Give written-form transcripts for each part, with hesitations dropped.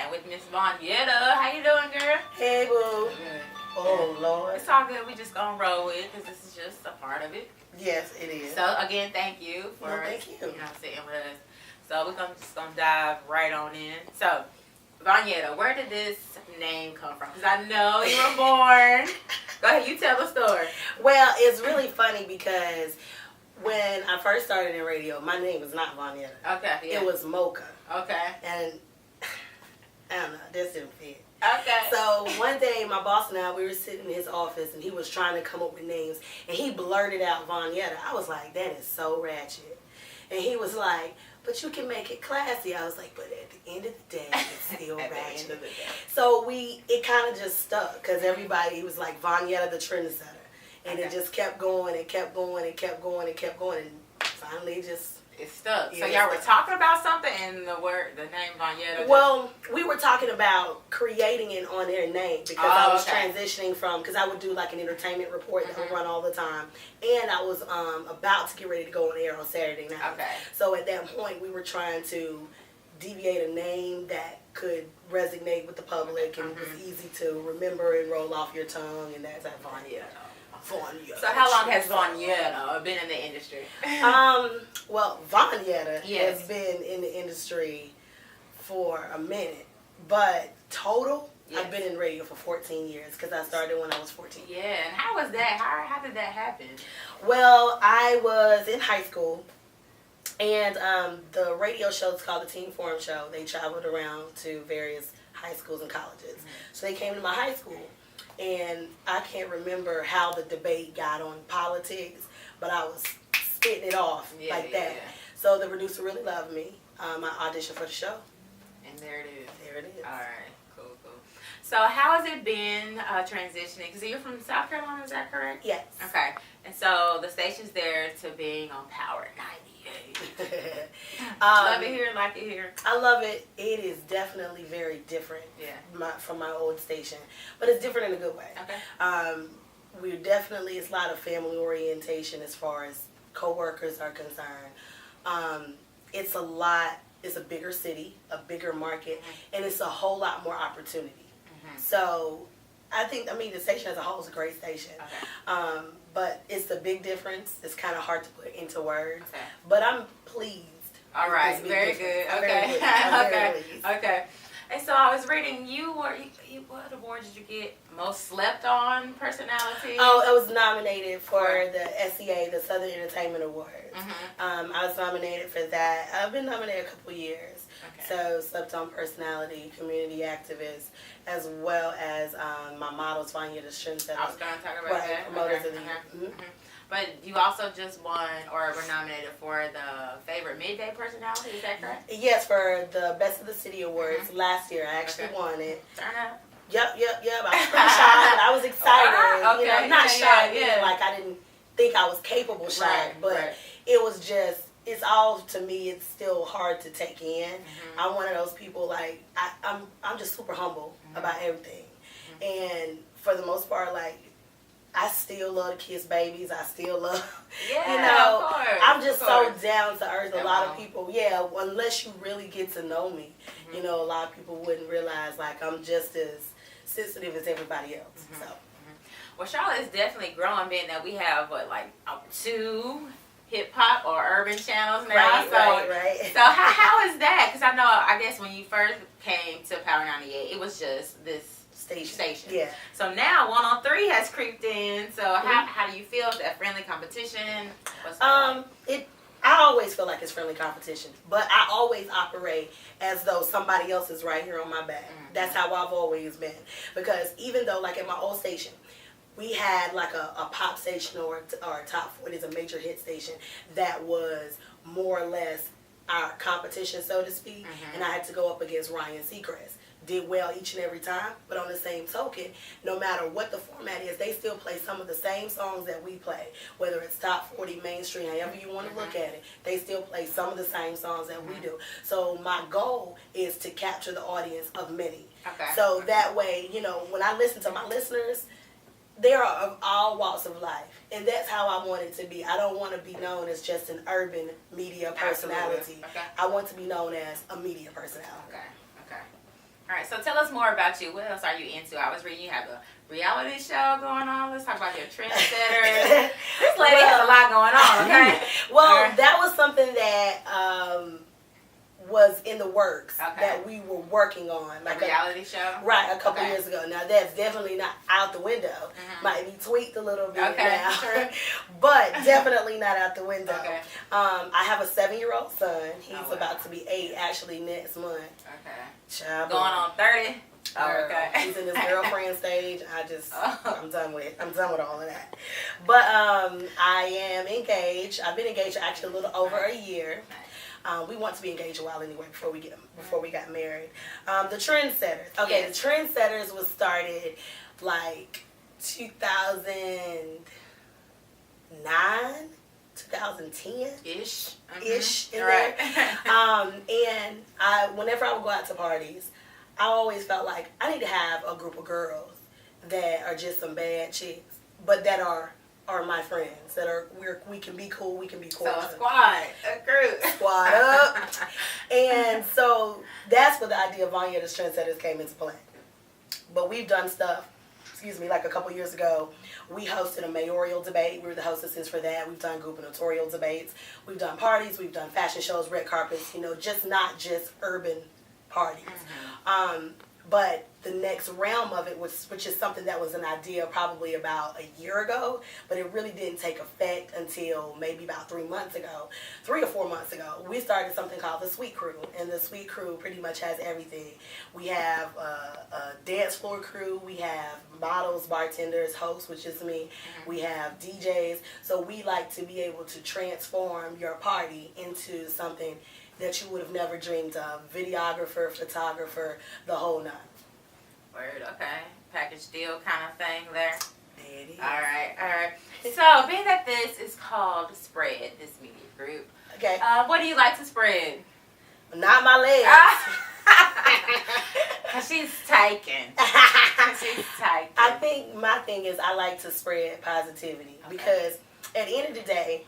and with Miss VONYETTA. How you doing, girl? Hey, boo. Good. Oh, Lord. It's all good. We just gonna roll with it because this is just a part of it. Yes, it is. So again, thank you for sitting with us. So we're just gonna dive right on in. So, VONYETTA, where did this name come from? Because I know you were born. Go ahead, you tell the story. Well, it's really funny because when I first started in radio, my name was not VONYETTA. Okay. Yeah. It was Mocha. Okay. And I don't know, this didn't fit. Okay. So one day, my boss and I, we were sitting in his office, and he was trying to come up with names, and he blurted out VONYETTA. I was like, that is so ratchet. And he was like, but you can make it classy. I was like, but at the end of the day, it's still ratchet. So it kind of just stuck, because everybody was like, VONYETTA the trendsetter. And it just kept going and kept going and kept going and kept going, and finally it stuck. So y'all were talking about something, and the name VONYETTA. Well, we were talking about creating an on-air name because I was transitioning from, because I would do like an entertainment report that would run all the time, and I was about to get ready to go on air on Saturday night. Okay. So at that point, we were trying to deviate a name that could resonate with the public and was easy to remember and roll off your tongue, and that's like VONYETTA. So how long has VONYETTA been in the industry? Well, VONYETTA has been in the industry for a minute, but total, I've been in radio for 14 years because I started when I was 14. Yeah, and how was that? How did that happen? Well, I was in high school, and the radio show is called the Teen Forum Show. They traveled around to various high schools and colleges. So they came to my high school. And I can't remember how the debate got on politics, but I was spitting it off like that. Yeah. So the producer really loved me. I auditioned for the show. And there it is. There it is. All right. Cool. So how has it been transitioning? Because you're from South Carolina, is that correct? Yes. Okay. And so the station's there to being on Power 98. Love it here, like it here. I love it. It is definitely very different from my old station. But it's different in a good way. Okay. It's a lot of family orientation as far as co-workers are concerned. It's a bigger city, a bigger market, and it's a whole lot more opportunity. So the station as a whole is a great station. Okay. But it's the big difference. It's kind of hard to put into words. Okay. But I'm pleased. All right. Very good. Okay. Okay. And so I was reading, what award did you get? Most slept on personality? Oh, I was nominated for the SEA, the Southern Entertainment Awards. I was nominated for that. I've been nominated a couple years. Okay. So slept on personality, community activist, as well as my models, Vanya the trendsetter. I was going to talk about that. Promoters of the But you also just won or were nominated for the favorite Midday personality, is that correct? Yes, for the Best of the City Awards last year. I actually won it. Turn up. Yep. I was pretty shy, but I was excited. Not shy, like I didn't think I was capable shy, but it was just, to me, it's still hard to take in. I'm one of those people, like, I'm just super humble about everything. And for the most part, like, I still love to kiss babies. I still love, of course, I'm just so down to earth. A lot of people, unless you really get to know me, a lot of people wouldn't realize, like, I'm just as sensitive as everybody else. So. Well, Charlotte is definitely growing, being that we have, 2 hip-hop or urban channels now. Right. So how is that? Because I guess when you first came to Power 98, it was just this station. Yeah. So now 103 has creeped in. So how do you feel? Is that friendly competition? I always feel like it's friendly competition, but I always operate as though somebody else is right here on my back. That's how I've always been. Because even though, like, at my old station, we had like a pop station or a top 40, a major hit station that was more or less our competition, so to speak, and I had to go up against Ryan Seacrest. Did well each and every time, but on the same token, no matter what the format is, they still play some of the same songs that we play, whether it's top 40, mainstream, however you want to look at it, they still play some of the same songs that we do. So my goal is to capture the audience of many. So that way, when I listen to my listeners, they are of all walks of life, and that's how I want it to be. I don't want to be known as just an urban media personality. I want to be known as a media personality. All right, so tell us more about you. What else are you into? I was reading you have a reality show going on. Let's talk about your trendsetters. This lady has a lot going on, okay? Well, that was something that was in the works that we were working on. Like a reality show? Right, a couple years ago. Now, that's definitely not out the window. Might be tweaked a little bit now. But definitely not out the window. I have a 7-year-old son. He's about to be 8 actually next month. Child, going on 30? He's in his girlfriend stage. I'm done with all of that. But I am engaged. I've been engaged actually a little over a year. We want to be engaged a while anyway before we got married. The Trendsetters. Okay, the Trendsetters was started like 2009, 2010 ish in there. And whenever I would go out to parties, I always felt like I need to have a group of girls that are just some bad chicks, but that are my friends, that we can be cool, we can be cool. So a squad, a group. Squad up. And so that's where the idea of VONYETTA's Trendsetters came into play. But we've done stuff, like a couple years ago, we hosted a mayoral debate. We were the hostesses for that. We've done gubernatorial debates. We've done parties. We've done fashion shows, red carpets, not just urban parties. But the next realm of it, which is something that was an idea probably about a year ago, but it really didn't take effect until maybe about 3 or 4 months ago. We started something called the Sweet Crew, and the Sweet Crew pretty much has everything. We have a dance floor crew, we have models, bartenders, hosts, which is me, we have DJs, so we like to be able to transform your party into something that you would have never dreamed of. Videographer, photographer, the whole nine. Word, okay. Package deal kind of thing there. There it is. All right. So, being that this is called Spread, this media group, what do you like to spread? Not my legs. She's taken. I think my thing is I like to spread positivity because at the end of the day,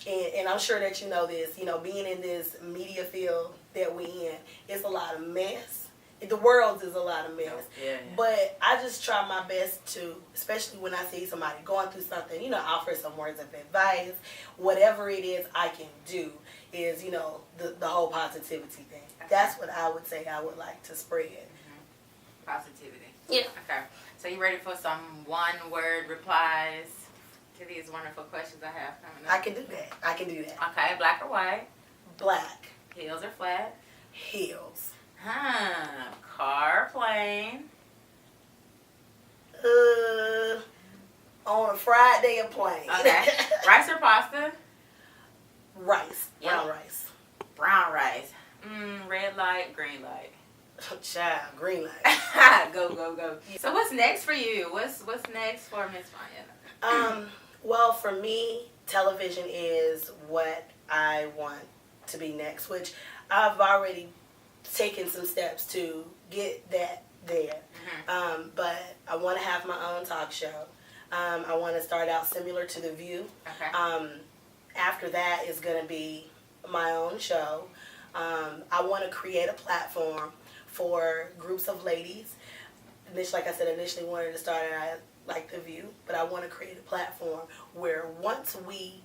and I'm sure that you know this, being in this media field that we in, it's a lot of mess. The world is a lot of mess. But I just try my best to, especially when I see somebody going through something, offer some words of advice. Whatever it is I can do is, the whole positivity thing. That's what I would say I would like to spread. Positivity. Yeah. Okay. So you ready for some one-word replies to these wonderful questions I have coming up? I can do that. Okay. Black or white? Black. Heels or flat? Heels. Car, plane? On a Friday, a plane. Okay. Rice or pasta? Rice. Brown rice. Brown rice. Red light, green light. Child, green light. Go. So what's next for you? What's next for Miss Vanya? Well, for me, television is what I want to be next, which I've already taken some steps to get that there. But I want to have my own talk show. I want to start out similar to The View. After that is going to be my own show. I want to create a platform for groups of ladies. Like I said, initially wanted to start out like The View, but I want to create a platform where once we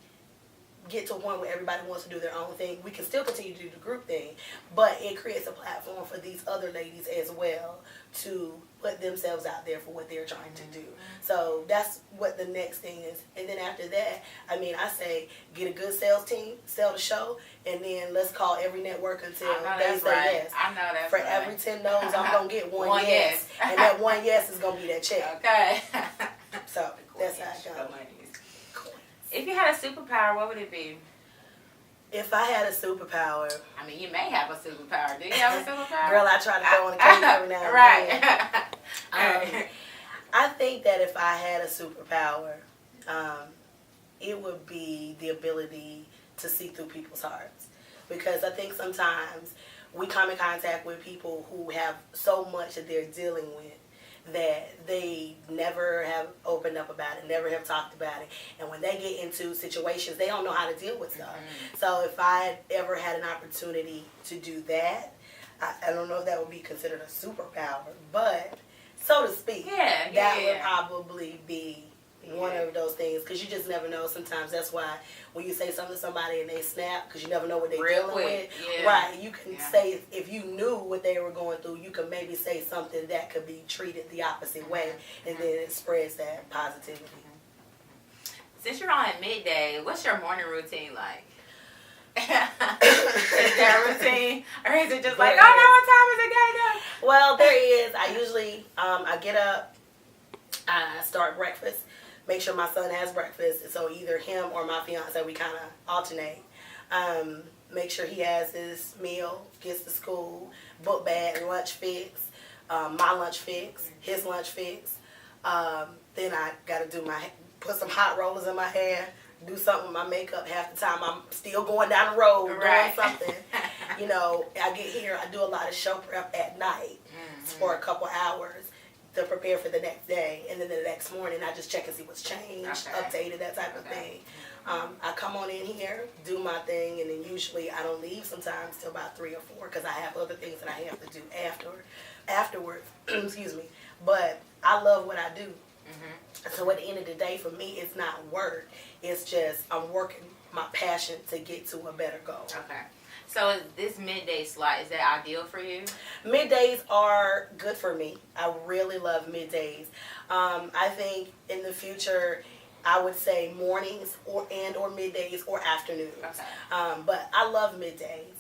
get to one where everybody wants to do their own thing, we can still continue to do the group thing, but it creates a platform for these other ladies as well to put themselves out there for what they're trying to do. So that's what the next thing is. And then after that, I say get a good sales team, sell the show, and then let's call every network until they say yes. I know that's For every 10 no's, I'm going to get one yes. And that one yes is going to be that check. Okay. So that's how it goes. If you had a superpower, what would it be? If I had a superpower... you may have a superpower. Do you have a superpower? Girl, I try to throw on a cake every now and then. I think that if I had a superpower, it would be the ability to see through people's hearts. Because I think sometimes we come in contact with people who have so much that they're dealing with that they never have opened up about it, never have talked about it. And when they get into situations, they don't know how to deal with stuff. So if I ever had an opportunity to do that, I don't know if that would be considered a superpower, but so to speak, that would probably be one of those things, because you just never know. Sometimes that's why when you say something to somebody and they snap, because you never know what they're dealing with. Right, you can say, if you knew what they were going through, you could maybe say something that could be treated the opposite way, and then it spreads that positivity. Since you're on at Midday, what's your morning routine like? Is there a routine, or is it just like, oh no, what time is it, Well, there is. I usually I get up, I start breakfast, make sure my son has breakfast. So either him or my fiance, we kind of alternate. Make sure he has his meal, gets to school, book bag, lunch fix, my lunch fix, his lunch fix. Then I got to put some hot rollers in my hair, do something with my makeup. Half the time I'm still going down the road doing something. You know, I get here, I do a lot of show prep at night for a couple hours to prepare for the next day. And then the next morning I just check and see what's changed, updated, that type of thing. I come on in here, do my thing, and then usually I don't leave sometimes till about 3 or 4 because I have other things that I have to do afterwards. Excuse me. But I love what I do. So at the end of the day, for me, it's not work. It's just I'm working my passion to get to a better goal. Okay. So this midday slot, is that ideal for you? Middays are good for me. I really love middays. I think in the future, I would say mornings or middays or afternoons. Okay. But I love middays.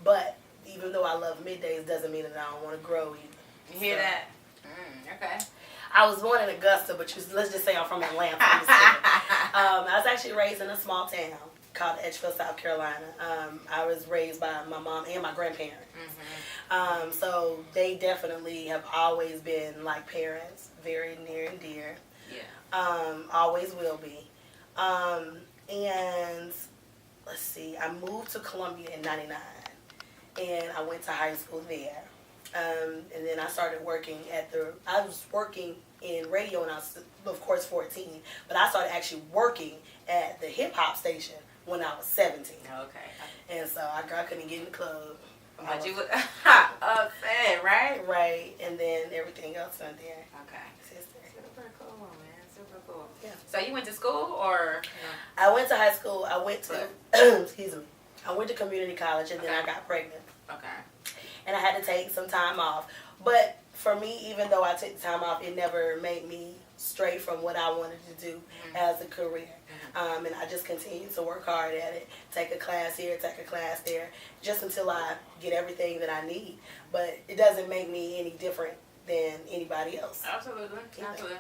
But even though I love middays, doesn't mean that I don't want to grow either. You hear that? Okay. I was born in Augusta, but let's just say I'm from Atlanta. I was actually raised in a small town called Edgefield, South Carolina. I was raised by my mom and my grandparents. So they definitely have always been like parents, very near and dear. Yeah. Always will be. And let's see, I moved to Columbia in '99, and I went to high school there. And then I started working I was working in radio when I was, of course, 14. But I started actually working at the hip-hop station when I was 17. Okay. And so I couldn't get in the club. But you were upset, right? Right. And then everything else went there. Okay. Super cool, man. Super cool. Yeah. So you went to school, or? I went to high school. I went to, excuse me. I went to community college, and then I got pregnant. Okay. And I had to take some time off. But for me, even though I took the time off, it never made me stray from what I wanted to do as a career. And I just continued to work hard at it, take a class here, take a class there, just until I get everything that I need. But it doesn't make me any different than anybody else. Absolutely. Absolutely.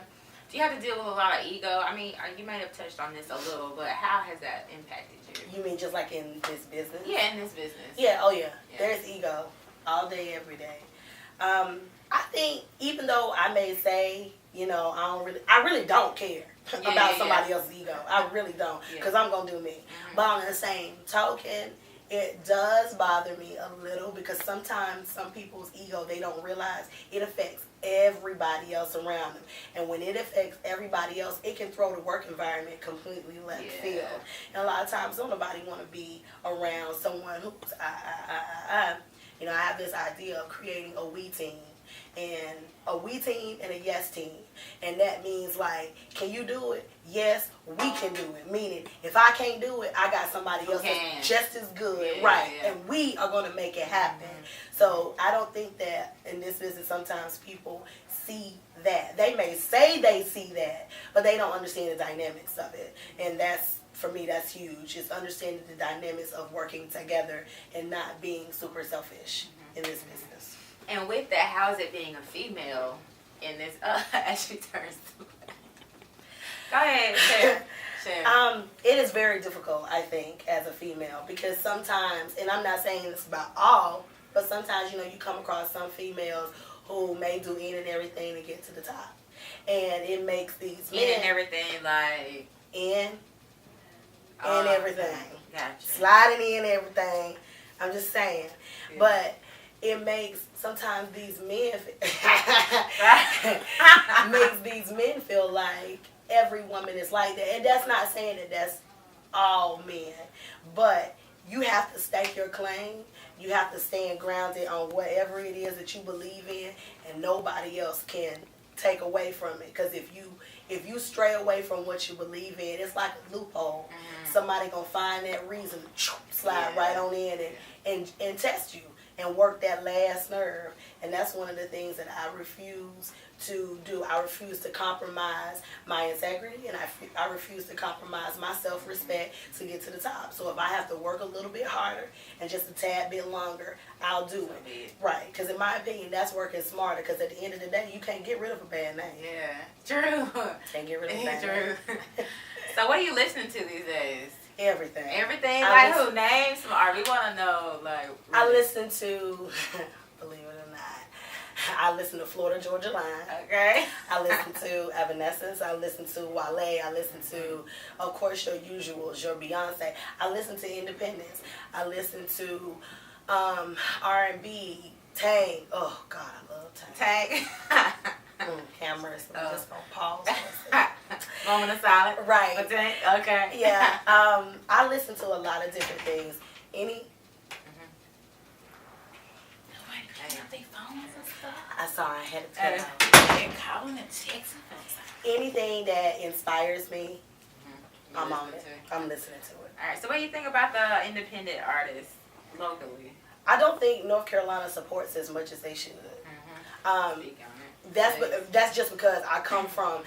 Do you have to deal with a lot of ego? I mean, you may have touched on this a little, but how has that impacted you? You mean just like in this business? Yeah, in this business. Yeah, oh yeah. There's ego all day, every day. I think even though I may say, you know, I really don't care about somebody else's ego. I really don't, because I'm going to do me. But on the same token, it does bother me a little, because sometimes some people's ego, they don't realize it affects everybody else around them. And when it affects everybody else, it can throw the work environment completely left field. And a lot of times, don't nobody want to be around someone who's You know, I have this idea of creating a we team. And a we team and a yes team. And that means, like, can you do it? Yes, we can do it. Meaning, if I can't do it, I got somebody else that's just as good. And we are going to make it happen. So I don't think that in this business sometimes people see that. They may say they see that, but they don't understand the dynamics of it. And that's, for me, that's huge. It's understanding the dynamics of working together and not being super selfish in this business. And with that, how is it being a female in this, as she turns to Go ahead, share. It is very difficult, I think, as a female, because sometimes, and I'm not saying this about all, but sometimes, you know, you come across some females who may do any and everything to get to the top. And it makes these men... In and everything, like... And everything. Gotcha. Sliding in everything. I'm just saying. Yeah. But... it makes sometimes these men feel like every woman is like that. And that's not saying that that's all men, but you have to stake your claim. You have to stand grounded on whatever it is that you believe in, and nobody else can take away from it. Because if you stray away from what you believe in, it's like a loophole. Somebody gonna find that reason, slide right on in and test you and work that last nerve. And that's one of the things that I refuse to do. I refuse to compromise my integrity, and I refuse to compromise my self-respect to get to the top. So if I have to work a little bit harder and just a tad bit longer, I'll do it. Right, because in my opinion, that's working smarter, because at the end of the day, you can't get rid of a bad name. Yeah, true. Can't get rid of a bad name. True. So what are you listening to these days? Everything. Everything? Like who? Names? We want to know, like... Really. I listen to, believe it or not, I listen to Florida Georgia Line. Okay. I listen to Evanescence. I listen to Wale. I listen to, of course, your usuals, your Beyonce. I listen to Independence. I listen to R&B, Tang. Oh, God, I love Tang. Have mercy. I'm just going to pause for a second. Moment of silence. Right. Okay. Yeah. I listen to a lot of different things. I saw I had to tell they're calling and texting. Anything that inspires me, I'm on it. I'm listening to it. All right. So what do you think about the independent artists locally? I don't think North Carolina supports as much as they should. That's just because I come from,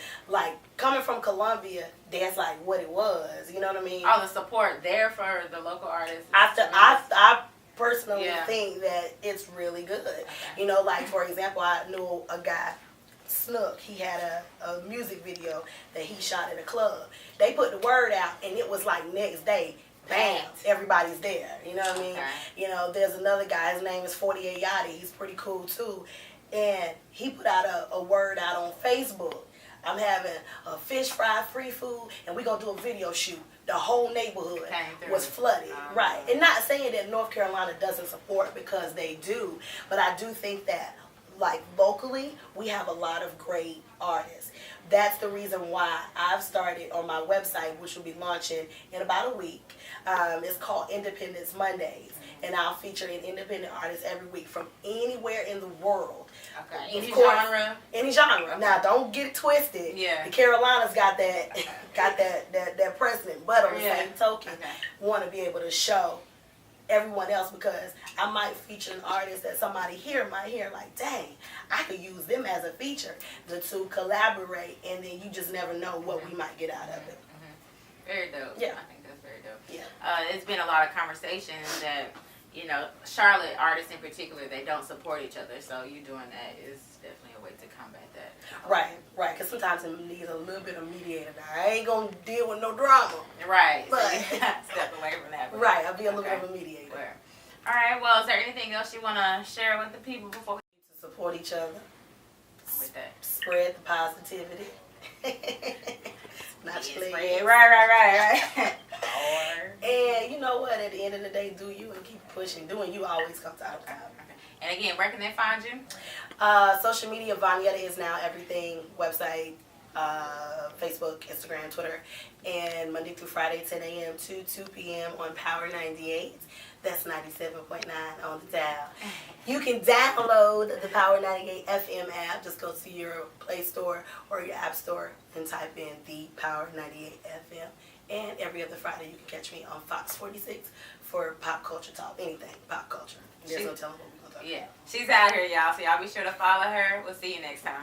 coming from Columbia, that's like what it was. You know what I mean? Oh, the support there for the local artists. I personally think that it's really good. Okay. You know, like for example, I knew a guy, Snook. He had a music video that he shot at a club. They put the word out, and it was like next day, bam, everybody's there. You know what I mean? Okay. You know, there's another guy. His name is 48 Yachty. He's pretty cool too. And he put out a word out on Facebook. I'm having a fish fry free food, and we're going to do a video shoot. The whole neighborhood was flooded. Right. And not saying that North Carolina doesn't support, because they do. But I do think that, locally, we have a lot of great artists. That's the reason why I've started on my website, which will be launching in about a week. It's called Independence Mondays. And I'll feature an independent artist every week from anywhere in the world. Okay. Any genre? Any genre. Okay. Now, don't get it twisted. Yeah. The Carolinas got that president. But on the same token, want to be able to show everyone else, because I might feature an artist that somebody here might hear dang, I could use them as a feature. The two collaborate, and then you just never know what we might get out of it. Very dope. Yeah. I think that's very dope. Yeah. It's been a lot of conversations that, Charlotte artists in particular, they don't support each other. So you doing that is definitely a way to combat that. Right. Because sometimes it needs a little bit of mediator. I ain't going to deal with no drama. Right. But step away from that. Right. I'll be a little bit of a mediator. All right. Well, is there anything else you want to share with the people before we to support each other? With that, spread the positivity. Not please. Right. And you know what? At the end of the day, do you and keep pushing. Doing you always comes out of time. And again, where can they find you? Social media, VONYETTA is now everything. Website, Facebook, Instagram, Twitter. And Monday through Friday, 10 a.m. to 2 p.m. on Power 98. That's 97.9 on the dial. You can download the Power 98 FM app. Just go to your Play Store or your App Store and type in the Power 98 FM. And every other Friday, you can catch me on Fox 46 for pop culture talk. Anything pop culture. There's no telling what we're going to talk about. She's out here, y'all. So y'all be sure to follow her. We'll see you next time.